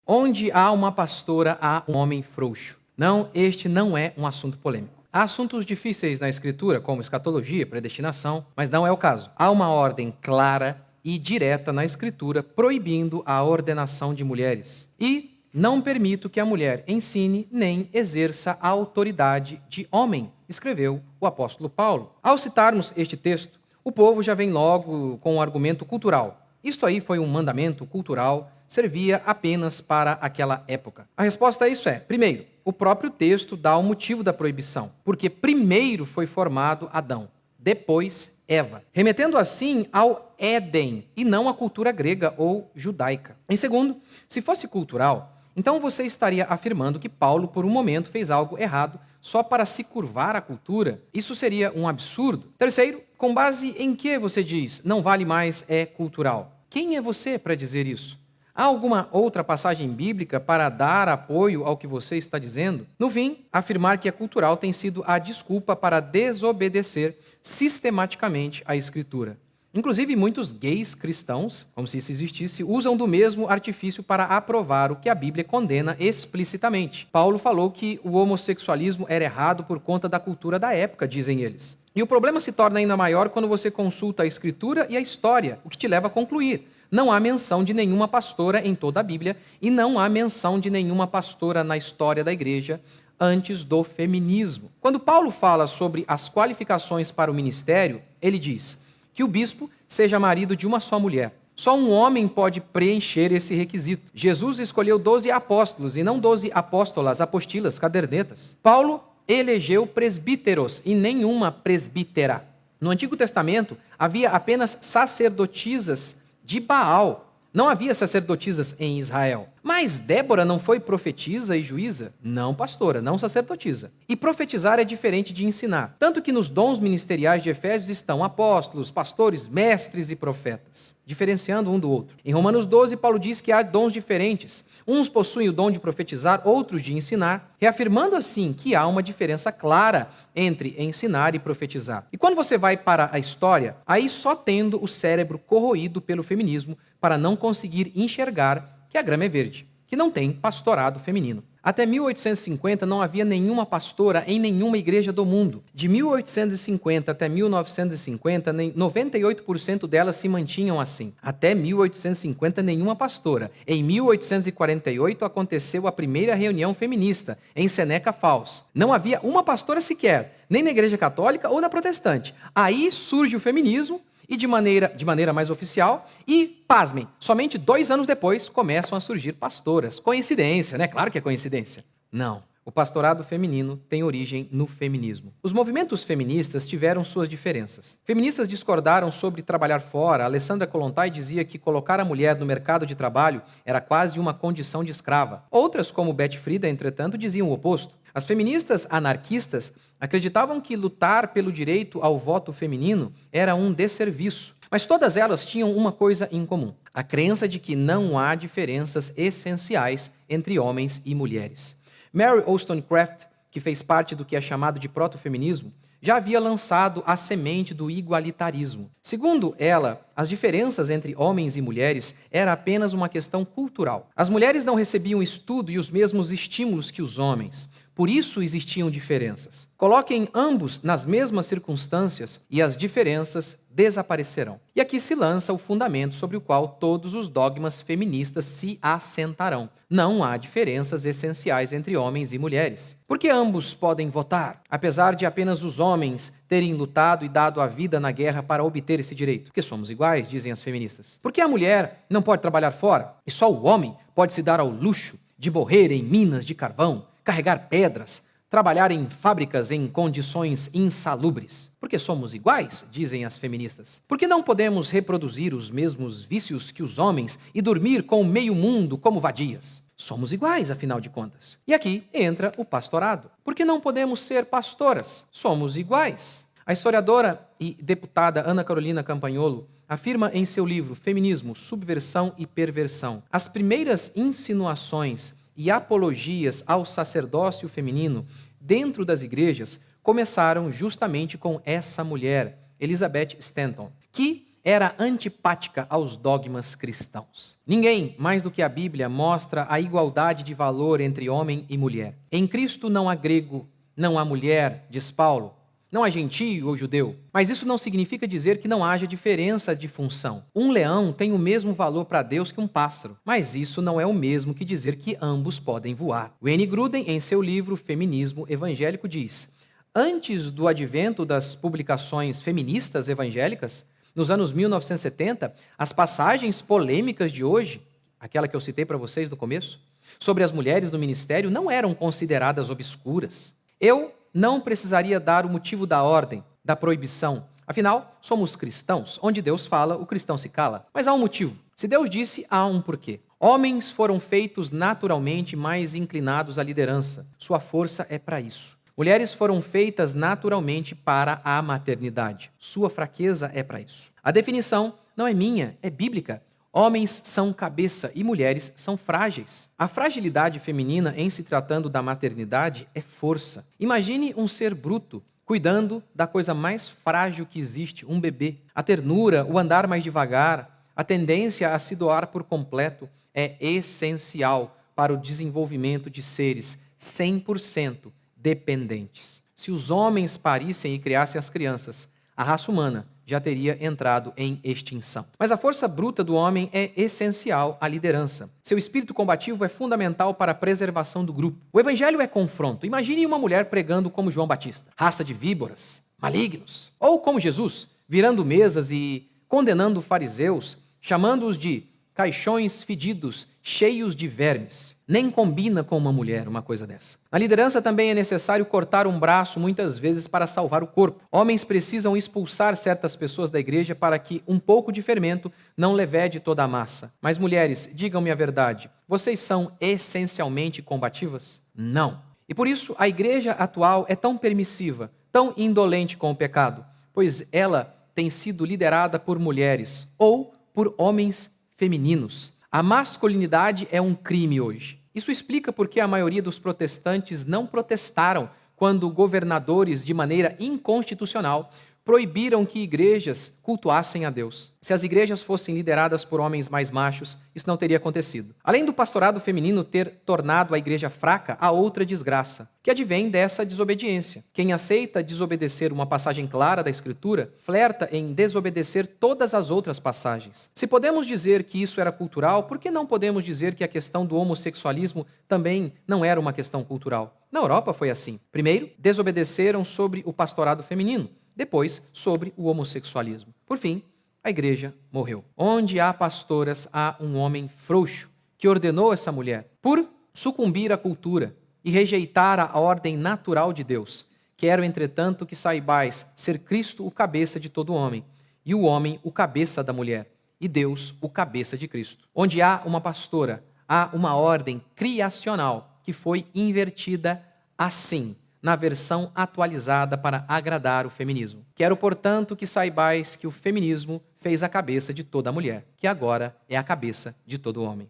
Onde há uma pastora, há um homem frouxo. Não, este não é um assunto polêmico. Há assuntos difíceis na Escritura, como escatologia, predestinação, mas não é o caso. Há uma ordem clara e direta na Escritura proibindo a ordenação de mulheres. E não permito que a mulher ensine nem exerça a autoridade de homem, escreveu o apóstolo Paulo. Ao citarmos este texto, o povo já vem logo com um argumento cultural. Isto aí foi um mandamento cultural, servia apenas para aquela época. A resposta a isso é, primeiro, o próprio texto dá o motivo da proibição, porque primeiro foi formado Adão, depois Eva, remetendo assim ao Éden e não à cultura grega ou judaica. Em segundo, se fosse cultural, então você estaria afirmando que Paulo, por um momento, fez algo errado só para se curvar à cultura. Isso seria um absurdo. Terceiro, com base em que você diz não vale mais, é cultural? Quem é você para dizer isso? Há alguma outra passagem bíblica para dar apoio ao que você está dizendo? No fim, afirmar que é cultural tem sido a desculpa para desobedecer sistematicamente a Escritura. Inclusive, muitos gays cristãos, como se isso existisse, usam do mesmo artifício para aprovar o que a Bíblia condena explicitamente. Paulo falou que o homossexualismo era errado por conta da cultura da época, dizem eles. E o problema se torna ainda maior quando você consulta a Escritura e a história, o que te leva a concluir: não há menção de nenhuma pastora em toda a Bíblia e não há menção de nenhuma pastora na história da igreja antes do feminismo. Quando Paulo fala sobre as qualificações para o ministério, ele diz que o bispo seja marido de uma só mulher. Só um homem pode preencher esse requisito. Jesus escolheu 12 apóstolos e não 12 apóstolas, apostilas, cadernetas. Paulo elegeu presbíteros e nenhuma presbítera. No Antigo Testamento havia apenas sacerdotisas de Baal. Não havia sacerdotisas em Israel. Mas Débora não foi profetisa e juíza? Não, pastora, não sacerdotisa. E profetizar é diferente de ensinar. Tanto que nos dons ministeriais de Efésios estão apóstolos, pastores, mestres e profetas, diferenciando um do outro. Em Romanos 12, Paulo diz que há dons diferentes. Uns possuem o dom de profetizar, outros de ensinar, reafirmando assim que há uma diferença clara entre ensinar e profetizar. E quando você vai para a história, aí só tendo o cérebro corroído pelo feminismo para não conseguir enxergar que a grama é verde, que não tem pastorado feminino. Até 1850 não havia nenhuma pastora em nenhuma igreja do mundo. De 1850 até 1950, 98% delas se mantinham assim. Até 1850, nenhuma pastora. Em 1848 aconteceu a primeira reunião feminista, em Seneca Falls. Não havia uma pastora sequer, nem na igreja católica ou na protestante. Aí surge o feminismo, e de maneira mais oficial, e, pasmem, somente 2 anos depois começam a surgir pastoras. Coincidência, né? Claro que é coincidência. Não. O pastorado feminino tem origem no feminismo. Os movimentos feministas tiveram suas diferenças. Feministas discordaram sobre trabalhar fora. Alessandra Kollontai dizia que colocar a mulher no mercado de trabalho era quase uma condição de escrava. Outras, como Betty Friedan, entretanto, diziam o oposto. As feministas anarquistas acreditavam que lutar pelo direito ao voto feminino era um desserviço. Mas todas elas tinham uma coisa em comum: a crença de que não há diferenças essenciais entre homens e mulheres. Mary Wollstonecraft, que fez parte do que é chamado de proto-feminismo, já havia lançado a semente do igualitarismo. Segundo ela, as diferenças entre homens e mulheres era apenas uma questão cultural. As mulheres não recebiam estudo e os mesmos estímulos que os homens. Por isso existiam diferenças. Coloquem ambos nas mesmas circunstâncias e as diferenças desaparecerão. E aqui se lança o fundamento sobre o qual todos os dogmas feministas se assentarão. Não há diferenças essenciais entre homens e mulheres. Porque ambos podem votar, apesar de apenas os homens terem lutado e dado a vida na guerra para obter esse direito. Porque somos iguais, dizem as feministas. Porque a mulher não pode trabalhar fora e só o homem pode se dar ao luxo de morrer em minas de carvão, carregar pedras, trabalhar em fábricas em condições insalubres. Porque somos iguais, dizem as feministas. Porque não podemos reproduzir os mesmos vícios que os homens e dormir com o meio mundo como vadias. Somos iguais, afinal de contas. E aqui entra o pastorado. Porque não podemos ser pastoras. Somos iguais. A historiadora e deputada Ana Carolina Campagnolo afirma em seu livro Feminismo, Subversão e Perversão: as primeiras insinuações e apologias ao sacerdócio feminino dentro das igrejas começaram justamente com essa mulher, Elizabeth Stanton, que era antipática aos dogmas cristãos. Ninguém, mais do que a Bíblia, mostra a igualdade de valor entre homem e mulher. Em Cristo não há grego, não há mulher, diz Paulo. Não há gentio ou judeu. Mas isso não significa dizer que não haja diferença de função. Um leão tem o mesmo valor para Deus que um pássaro, mas isso não é o mesmo que dizer que ambos podem voar. Wayne Grudem, em seu livro Feminismo Evangélico, diz: antes do advento das publicações feministas evangélicas, nos anos 1970, as passagens polêmicas de hoje, aquela que eu citei para vocês no começo, sobre as mulheres no ministério, não eram consideradas obscuras. Eu não precisaria dar o motivo da ordem, da proibição. Afinal, somos cristãos. Onde Deus fala, o cristão se cala. Mas há um motivo. Se Deus disse, há um porquê. Homens foram feitos naturalmente mais inclinados à liderança. Sua força é para isso. Mulheres foram feitas naturalmente para a maternidade. Sua fraqueza é para isso. A definição não é minha, é bíblica. Homens são cabeça e mulheres são frágeis. A fragilidade feminina, em se tratando da maternidade, é força. Imagine um ser bruto cuidando da coisa mais frágil que existe, um bebê. A ternura, o andar mais devagar, a tendência a se doar por completo é essencial para o desenvolvimento de seres 100% dependentes. Se os homens parissem e criassem as crianças, a raça humana já teria entrado em extinção. Mas a força bruta do homem é essencial à liderança. Seu espírito combativo é fundamental para a preservação do grupo. O evangelho é confronto. Imagine uma mulher pregando como João Batista, raça de víboras, malignos. Ou como Jesus, virando mesas e condenando fariseus, chamando-os de caixões fedidos, cheios de vermes. Nem combina com uma mulher uma coisa dessa. Na liderança também é necessário cortar um braço muitas vezes para salvar o corpo. Homens precisam expulsar certas pessoas da igreja para que um pouco de fermento não levede toda a massa. Mas mulheres, digam-me a verdade, vocês são essencialmente combativas? Não. E por isso a igreja atual é tão permissiva, tão indolente com o pecado, pois ela tem sido liderada por mulheres ou por homens femininos. A masculinidade é um crime hoje. Isso explica por que a maioria dos protestantes não protestaram quando governadores, de maneira inconstitucional, proibiram que igrejas cultuassem a Deus. Se as igrejas fossem lideradas por homens mais machos, isso não teria acontecido. Além do pastorado feminino ter tornado a igreja fraca, há outra desgraça, que advém dessa desobediência. Quem aceita desobedecer uma passagem clara da Escritura, flerta em desobedecer todas as outras passagens. Se podemos dizer que isso era cultural, por que não podemos dizer que a questão do homossexualismo também não era uma questão cultural? Na Europa foi assim. Primeiro, desobedeceram sobre o pastorado feminino. Depois, sobre o homossexualismo. Por fim, a igreja morreu. Onde há pastoras, há um homem frouxo que ordenou essa mulher, por sucumbir à cultura e rejeitar a ordem natural de Deus. Quero, entretanto, que saibais ser Cristo o cabeça de todo homem, e o homem o cabeça da mulher, e Deus o cabeça de Cristo. Onde há uma pastora, há uma ordem criacional que foi invertida assim, na versão atualizada para agradar o feminismo. Quero, portanto, que saibais que o feminismo fez a cabeça de toda mulher, que agora é a cabeça de todo homem.